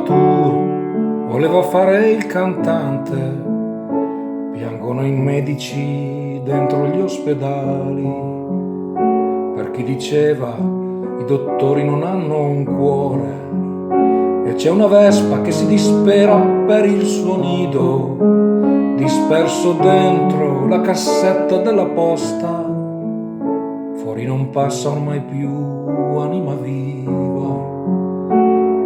Senatur voleva fare il cantante, piangono i medici dentro gli ospedali, per chi diceva i dottori non hanno un cuore, e c'è una vespa che si dispera per il suo nido, disperso dentro la cassetta della posta. Fuori non passa ormai più anima viva,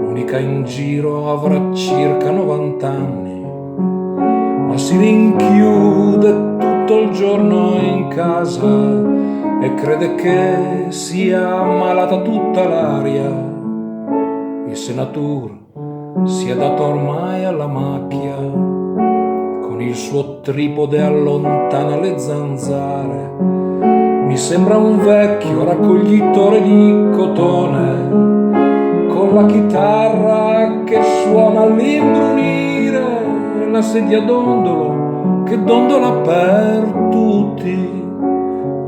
l'unica in giro avrà circa 90 anni, ma si rinchiude tutto il giorno in casa e crede che sia ammalata tutta l'aria. Il Senatur si è dato ormai alla macchia, con il suo tripode allontana le zanzare. Mi sembra un vecchio raccoglitore di cotone, con la chitarra che suona all'imbrunire e la sedia dondolo che dondola per tutti.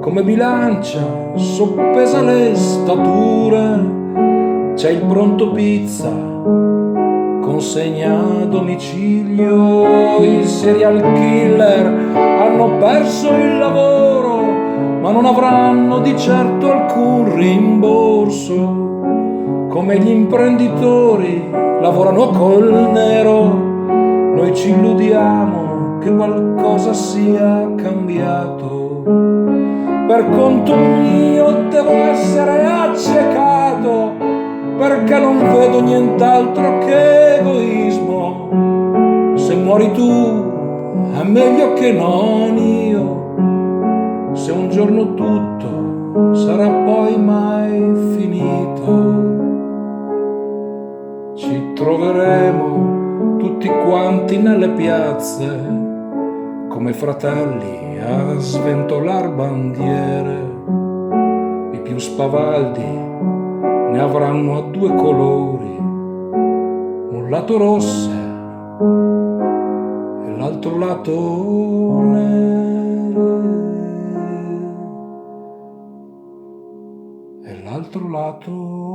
Come bilancia soppesa le stature, c'è il pronto pizza, consegna a domicilio. I serial killer hanno perso il lavoro, ma non avranno di certo alcun rimborso. Come gli imprenditori lavorano col nero, noi ci illudiamo che qualcosa sia cambiato. Per conto mio devo essere accecato, perché non vedo nient'altro che egoismo. Se muori tu è meglio che non io, se un giorno tutto sarà poi mai finito. Ci troveremo tutti quanti nelle piazze, come fratelli a sventolar bandiere. I più spavaldi ne avranno a due colori, un lato rosse e l'altro lato nero, e l'altro lato nero.